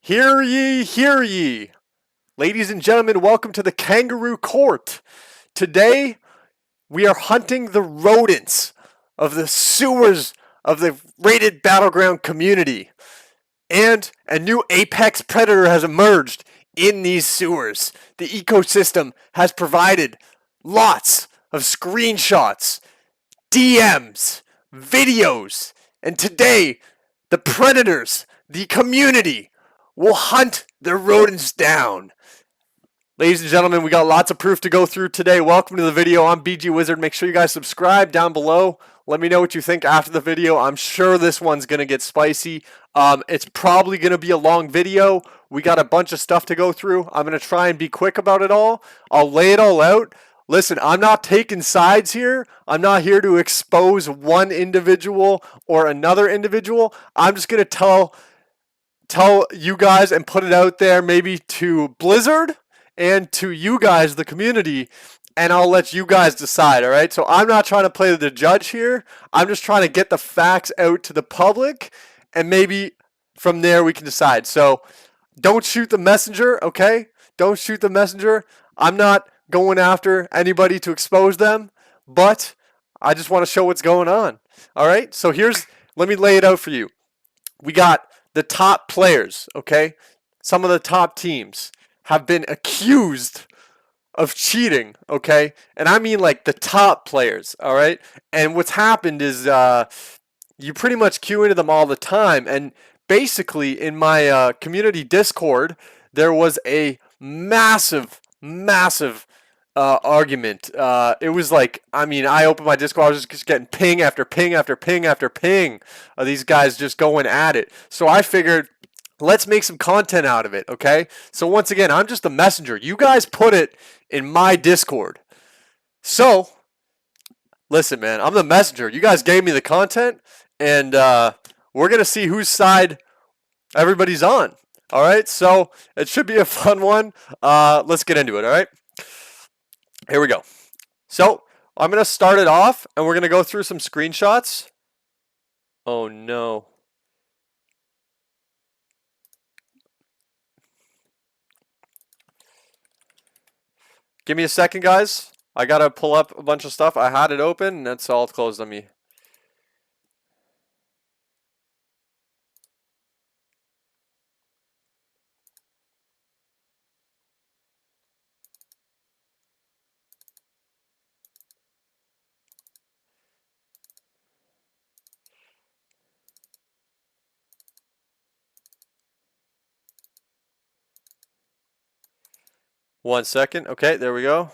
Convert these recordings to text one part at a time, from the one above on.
Hear ye, hear ye. Ladies and gentlemen, welcome to the Kangaroo Court. Today, we are hunting the rodents of the sewers of the rated battleground community. And a new apex predator has emerged in these sewers. The ecosystem has provided lots of screenshots, DMs, videos, and today, the predators, the community, will hunt the rodents down. Ladies and gentlemen, we got lots of proof to go through today. Welcome to the video. I'm BG Wizard. Make sure you guys subscribe down below. Let me know what you think after the video. I'm sure this one's going to get spicy. It's probably going to be a long video. We got a bunch of stuff to go through. I'm going to try and be quick about it all. I'll lay it all out. Listen, I'm not taking sides here. I'm not here to expose one individual or another individual. I'm just going to tell you guys and put it out there maybe to Blizzard and to you guys, the community, and I'll let you guys decide, all right? So I'm not trying to play the judge here. I'm just trying to get the facts out to the public, and maybe from there we can decide. So don't shoot the messenger, okay? Don't shoot the messenger. I'm not going after anybody to expose them, but I just want to show what's going on, all right? So let me lay it out for you. We got the top players, okay? Some of the top teams have been accused of cheating, okay? And I mean like the top players, all right? And what's happened is you pretty much queue into them all the time. And basically in my community Discord, there was a massive argument. It was like, I mean, I opened my Discord, I was just getting ping after ping after ping after ping of these guys just going at it. So I figured, let's make some content out of it, okay? So once again, I'm just the messenger. You guys put it in my Discord. So, listen, man, I'm the messenger. You guys gave me the content, and we're going to see whose side everybody's on. All right, so it should be a fun one. Let's get into it, all right? Here we go. So I'm going to start it off, and we're going to go through some screenshots. Oh, no. Give me a second, guys. I got to pull up a bunch of stuff. I had it open, and that's all closed on me. One second. Okay, there we go.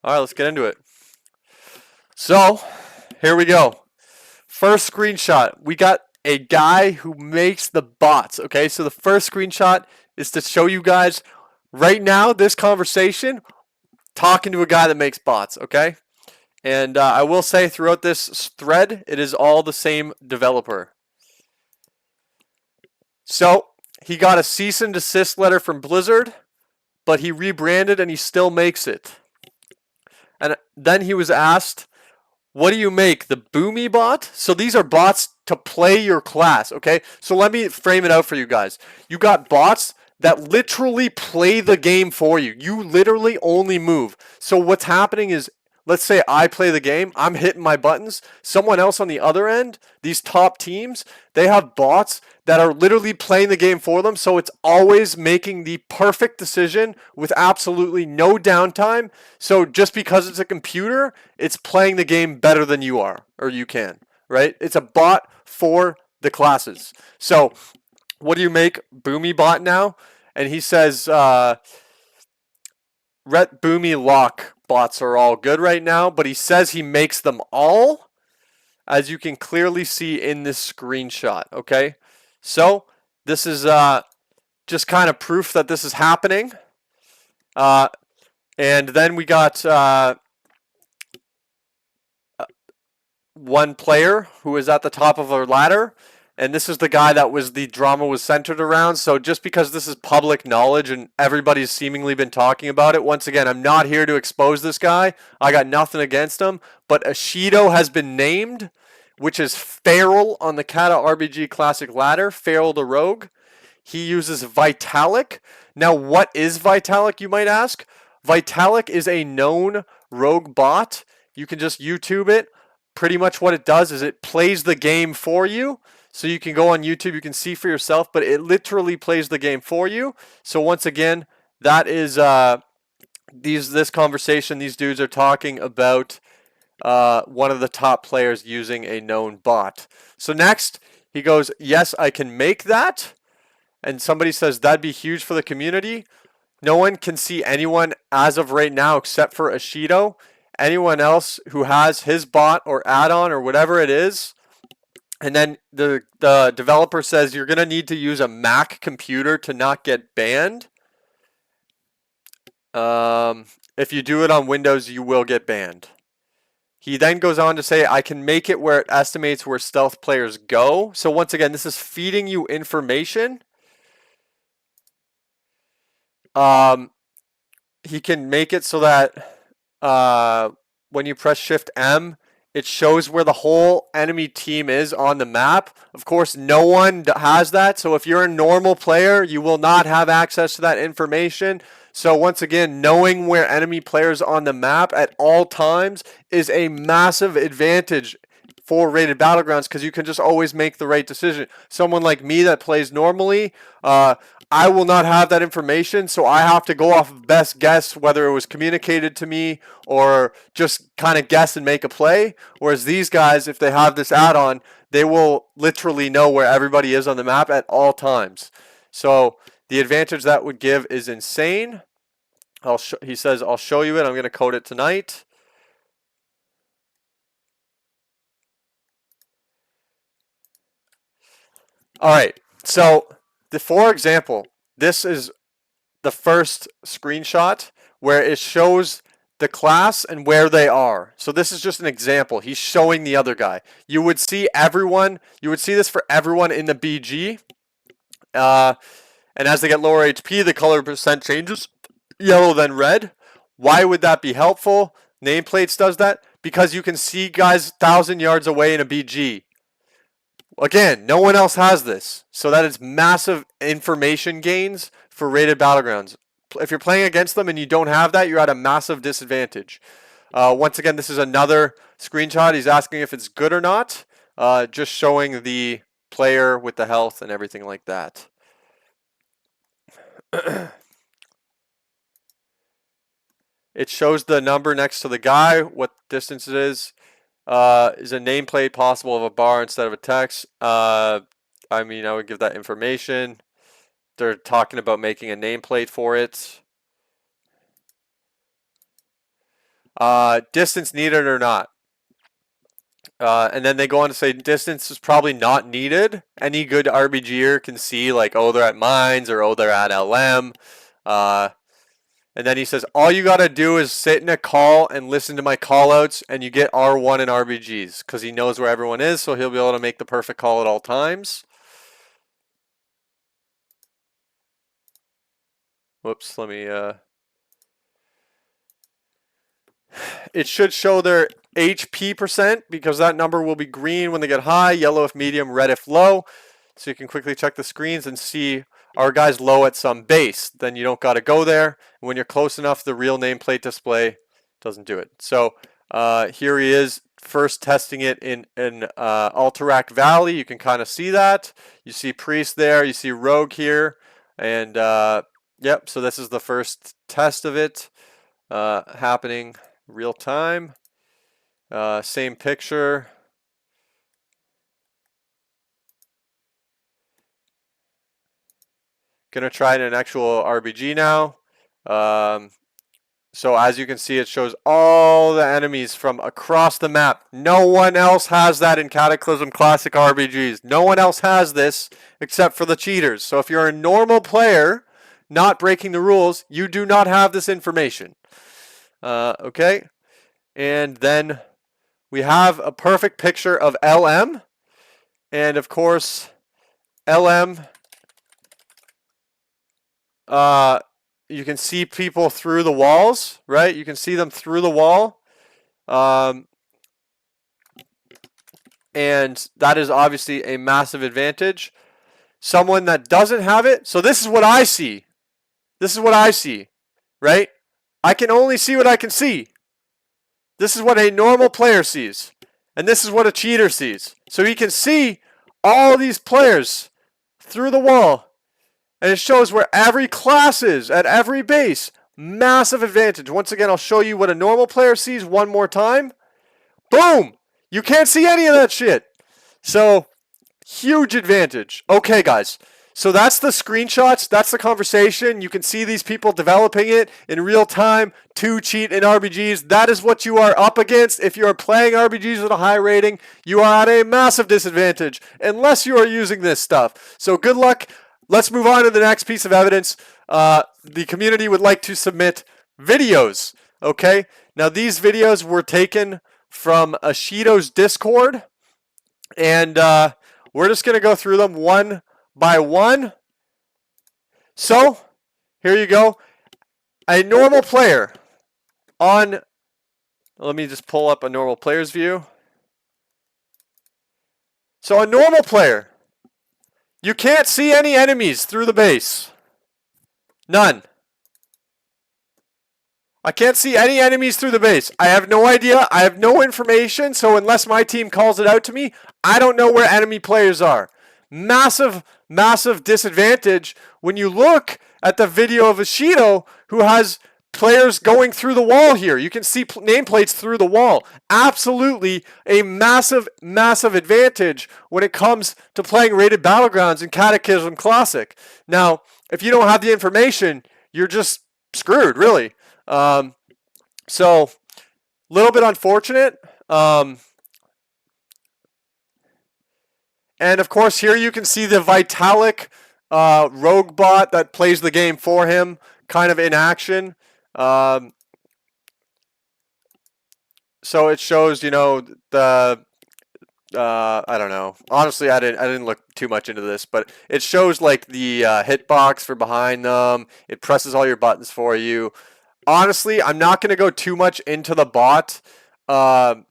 All right, let's get into it. So, here we go. First screenshot. We got a guy who makes the bots. Okay, so the first screenshot is to show you guys right now this conversation talking to a guy that makes bots. Okay, and I will say throughout this thread, it is all the same developer. So he got a cease and desist letter from Blizzard, but he rebranded and he still makes it. And then he was asked, what do you make? The Boomy bot? So these are bots to play your class, okay? So let me frame it out for you guys. You got bots that literally play the game for you. You literally only move. So what's happening is, let's say I play the game, I'm hitting my buttons. Someone else on the other end, these top teams, they have bots that are literally playing the game for them. So it's always making the perfect decision with absolutely no downtime. So just because it's a computer, it's playing the game better than you are, or you can, right? It's a bot for the classes. So what do you make Boomy bot now? And he says, Ret Boomy Lock bots are all good right now, but he says he makes them all, as you can clearly see in this screenshot, okay? So this is just kind of proof that this is happening. And then we got one player who is at the top of our ladder. And this is the guy that the drama was centered around. So just because this is public knowledge and everybody's seemingly been talking about it, once again, I'm not here to expose this guy. I got nothing against him. But Ashido has been named, which is Feral on the Kata RBG Classic ladder, Feral the Rogue. He uses Vitalik. Now, what is Vitalik, you might ask? Vitalik is a known rogue bot. You can just YouTube it. Pretty much what it does is it plays the game for you. So you can go on YouTube, you can see for yourself, but it literally plays the game for you. So once again, that is this conversation. These dudes are talking about one of the top players using a known bot. So next, he goes, yes, I can make that. And somebody says, that'd be huge for the community. No one can see anyone as of right now except for Ashido. Anyone else who has his bot or add-on or whatever it is. And then the developer says you're going to need to use a Mac computer to not get banned. If you do it on Windows, you will get banned. He then goes on to say, I can make it where it estimates where stealth players go. So once again, this is feeding you information. He can make it so that when you press Shift M, it shows where the whole enemy team is on the map. Of course, no one has that. So if you're a normal player, you will not have access to that information. So once again, knowing where enemy players on the map at all times is a massive advantage for Rated Battlegrounds because you can just always make the right decision. Someone like me that plays normally, I will not have that information, so I have to go off of best guess whether it was communicated to me or just kind of guess and make a play. Whereas these guys, if they have this add-on, they will literally know where everybody is on the map at all times. So the advantage that would give is insane. He says, I'll show you it. I'm going to code it tonight. All right, so for example, this is the first screenshot where it shows the class and where they are. So this is just an example. He's showing the other guy. You would see everyone, you would see this for everyone in the BG. And as they get lower HP, the color percent changes, yellow then red. Why would that be helpful? Nameplates does that because you can see guys 1,000 yards away in a BG. Again, no one else has this. So that is massive information gains for Rated Battlegrounds. If you're playing against them and you don't have that, you're at a massive disadvantage. Once again, this is another screenshot. He's asking if it's good or not. Just showing the player with the health and everything like that. It shows the number next to the guy, what distance it is. Is a nameplate possible of a bar instead of a text? I mean, I would give that information. They're talking about making a nameplate for it. Distance needed or not? And then they go on to say distance is probably not needed. Any good RBGer can see like, oh, they're at mines or oh, they're at LM. And then he says, all you got to do is sit in a call and listen to my callouts, and you get R1 and RBGs because he knows where everyone is, so he'll be able to make the perfect call at all times. Whoops, let me... It should show their HP percent because that number will be green when they get high, yellow if medium, red if low. So you can quickly check the screens and see our guy's low at some base. Then you don't got to go there. When you're close enough, the real nameplate display doesn't do it. So here he is first testing it in Alterac Valley. You can kind of see that. You see Priest there. You see Rogue here. And yep, so this is the first test of it happening real time. Same picture. Gonna try it in an actual RBG now. So as you can see, it shows all the enemies from across the map. No one else has that in Cataclysm Classic RBGs. No one else has this except for the cheaters. So if you're a normal player, not breaking the rules, you do not have this information. Okay. And then we have a perfect picture of LM. And of course, LM... you can see people through the walls, right? You can see them through the wall. and that is obviously a massive advantage. Someone that doesn't have it, so this is what I see. This is what I see, right? I can only see what I can see. This is what a normal player sees, and this is what a cheater sees. So he can see all these players through the wall, and it shows where every class is at every base. Massive advantage. Once again, I'll show you what a normal player sees one more time. Boom! You can't see any of that shit. So, huge advantage. Okay, guys. So that's the screenshots. That's the conversation. You can see these people developing it in real time to cheat in RBGs. That is what you are up against. If you are playing RBGs with a high rating, you are at a massive disadvantage unless you are using this stuff. So good luck. Let's move on to the next piece of evidence. The community would like to submit videos. Okay. Now these videos were taken from Ashido's Discord, and we're just going to go through them one by one. So here you go. A normal player on, let me just pull up a normal player's view. So a normal player, you can't see any enemies through the base. None. I can't see any enemies through the base. I have no idea. I have no information. So unless my team calls it out to me, I don't know where enemy players are. Massive, massive disadvantage when you look at the video of Ashido, who has players going through the wall here. You can see nameplates through the wall. Absolutely a massive, massive advantage when it comes to playing Rated Battlegrounds in Cataclysm Classic. Now, if you don't have the information, you're just screwed, really. So, a little bit unfortunate. And of course, here you can see the Vitalik rogue bot that plays the game for him, kind of in action. So it shows, you know, the I don't know. Honestly, I didn't look too much into this, but it shows like the hitbox for behind them. It presses all your buttons for you. Honestly, I'm not going to go too much into the bot. I'm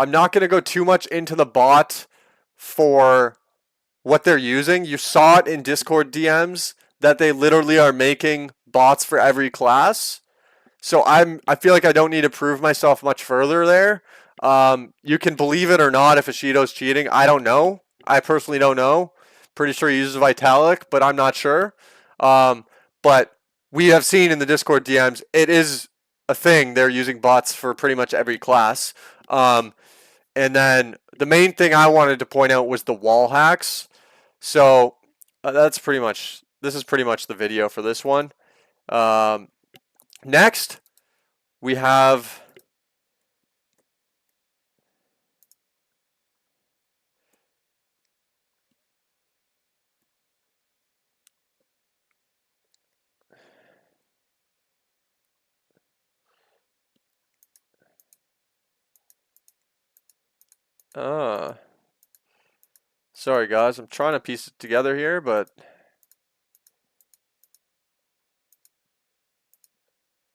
not going to go too much into the bot for what they're using. You saw it in Discord DMs that they literally are making bots for every class. So I feel like I don't need to prove myself much further there. You can believe it or not if Ashido's cheating. I don't know. I personally don't know. Pretty sure he uses Vitalik, but I'm not sure. But we have seen in the Discord DMs, it is a thing. They're using bots for pretty much every class. And then the main thing I wanted to point out was the wall hacks. So that's pretty much, this is pretty much the video for this one. Next, we have sorry guys, I'm trying to piece it together here, but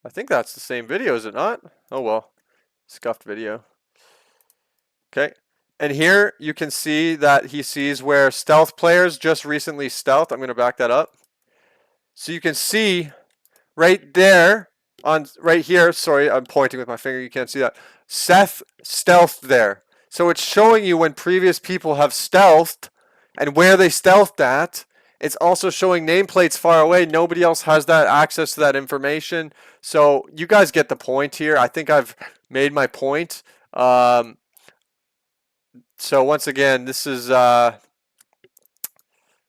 I think that's the same video, is it not? Oh well, scuffed video. Okay, and here you can see that he sees where stealth players just recently stealthed. I'm going to back that up. So you can see right there, right here, sorry, I'm pointing with my finger, you can't see that. Seth stealthed there. So it's showing you when previous people have stealthed and where they stealthed at. It's also showing nameplates far away. Nobody else has that access to that information. So you guys get the point here. I think I've made my point. So once again, this is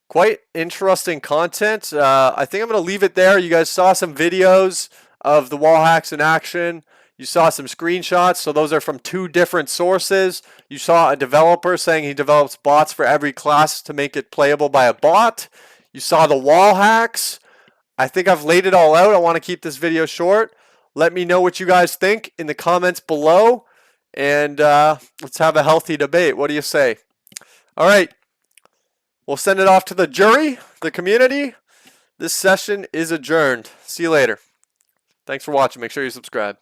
quite interesting content. I think I'm going to leave it there. You guys saw some videos of the wall hacks in action. You saw some screenshots, so those are from two different sources. You saw a developer saying he develops bots for every class to make it playable by a bot. You saw the wall hacks. I think I've laid it all out. I want to keep this video short. Let me know what you guys think in the comments below, and let's have a healthy debate. What do you say? All right. We'll send it off to the jury, the community. This session is adjourned. See you later. Thanks for watching. Make sure you subscribe.